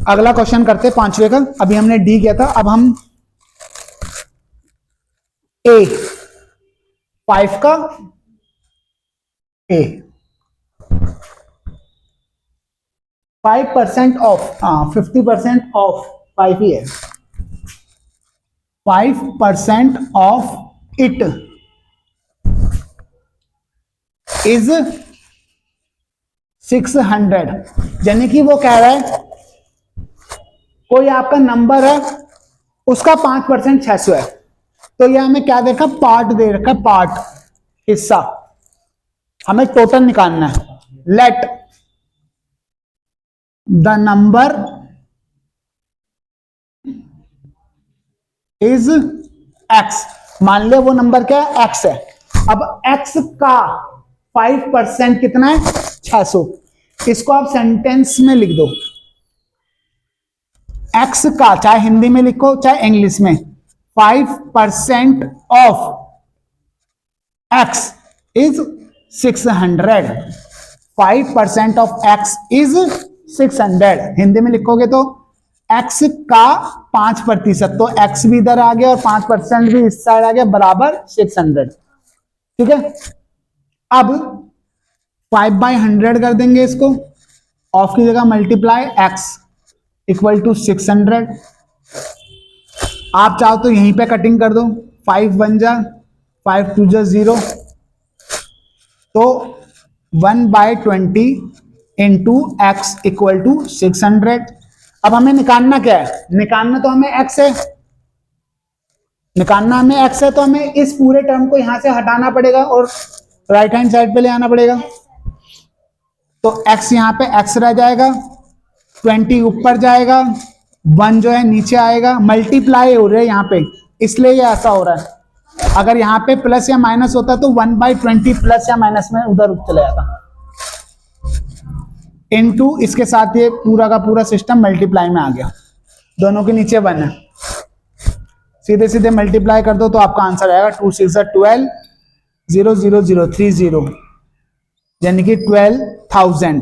अगला क्वेश्चन करते हैं पांचवे का। अभी हमने डी किया था, अब हम ए 5 का ए 5% ऑफ 50% ऑफ 5 ही है। 5% ऑफ इट इज 600, यानी कि वो कह रहा है कोई आपका नंबर है उसका 5% 600 है। तो ये हमें क्या देखा, पार्ट दे रखा, पार्ट हिस्सा, हमें टोटल निकालना है। Let the number is x, मान लो वो नंबर क्या है, एक्स है। अब एक्स का 5% कितना है, 600। इसको आप सेंटेंस में लिख दो, एक्स का, चाहे हिंदी में लिखो चाहे इंग्लिश में, 5% of x is 600। 5% of x is 600। Hindi में लिखोगे तो एक्स का 5%, तो एक्स भी इधर आ गया और 5% भी इस साइड आ गया, बराबर 600। ठीक है, अब 5/100 कर देंगे इसको, ऑफ की जगह मल्टीप्लाई एक्स इक्वल टू 600। आप चाहो तो यहीं पे कटिंग कर दो, 5 1 जा 5 2 जा 0, तो 1/20 इंटू एक्स इक्वल टू 600। अब हमें निकालना क्या है, निकालना तो हमें एक्स है, निकालना हमें एक्स है, तो हमें इस पूरे टर्म को यहां से हटाना पड़ेगा और राइट हैंड साइड पे ले आना पड़ेगा। तो x यहां पे x रह जाएगा, 20 ऊपर जाएगा, 1 जो है नीचे आएगा, मल्टीप्लाई हो रहा है यहां पे, इसलिए ये ऐसा हो रहा है। अगर यहां पे प्लस या माइनस होता तो 1/20 प्लस या माइनस में उधर चले जाता, इनटू इसके साथ ये पूरा का पूरा सिस्टम मल्टीप्लाई में आ गया, दोनों के नीचे 1 है, सीधे सीधे मल्टीप्लाई कर दो तो आपका आंसर आएगा 2 6 12 0 0 0 3 0, यानी कि 12,000।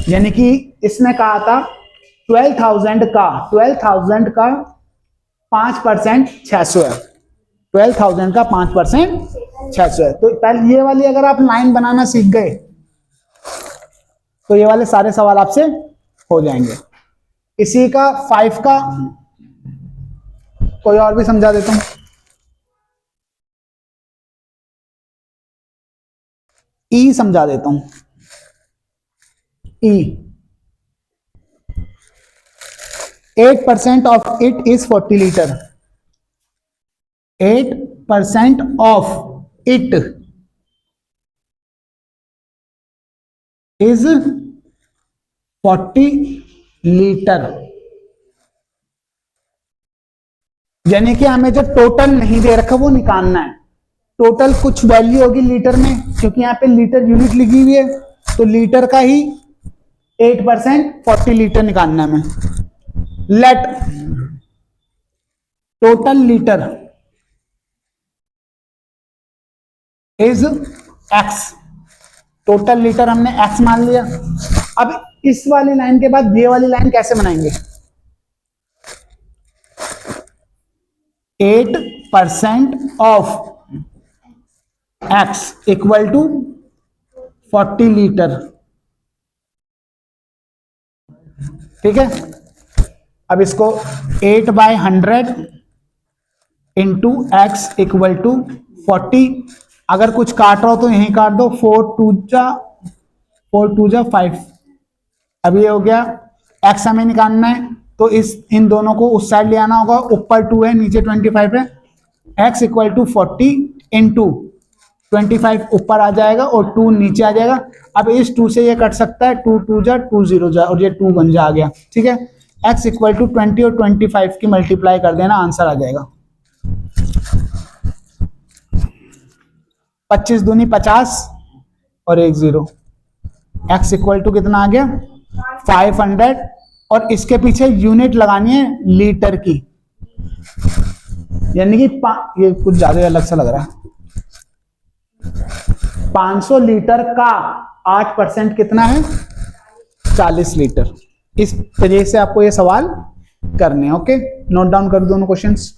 यानी कि इसने कहा था 12,000 का 5% 600 है। 12,000 का 5% 600 है। तो पहले ये वाली अगर आप लाइन बनाना सीख गए तो ये वाले सारे सवाल आपसे हो जाएंगे। इसी का 5 का कोई और भी समझा देता हूं। ई समझा देता हूं, ई 8% of it is 40 litre. 8% of it is 40 litre, यानी कि हमें जो टोटल नहीं दे रखा वो निकालना है। टोटल कुछ वैल्यू होगी लीटर में, क्योंकि यहां पे लीटर यूनिट लिखी हुई है, तो लीटर का ही 8% 40 लीटर निकालना है हमें। Let total litre is x, total litre हमने एक्स मान लिया। अब इस वाली लाइन के बाद ये वाली लाइन कैसे बनाएंगे, 8% of x equal to 40 litre. ठीक है, अब इसको 8/100 इंटू एक्स इक्वल टू 40। अगर कुछ काट रहा हो तो यहीं काट दो, 4 2 जा 5। अब ये हो गया, एक्स हमें निकालना है तो इन दोनों को उस साइड ले आना होगा, ऊपर 2 है नीचे 25 है। एक्स इक्वल टू 40 इंटू 25 ऊपर आ जाएगा और 2 नीचे आ जाएगा। अब इस 2 से ये कट सकता है, 2 2 जा 2 0 जा, और ये 2 1 जा आ गया। ठीक है, x इक्वल टू 20 और 25 की मल्टीप्लाई कर देना, आंसर आ जाएगा 25 दूनी 50 और 1 0। x इक्वल टू कितना आ गया, 500, और इसके पीछे यूनिट लगानी है लीटर की, यानी कि ये कुछ ज्यादा अलग सा लग रहा है। 500 लीटर का 8% कितना है, 40 लीटर। इस तरीके से आपको ये सवाल करने हैं। ओके, नोट डाउन कर दो दोनों क्वेश्चंस।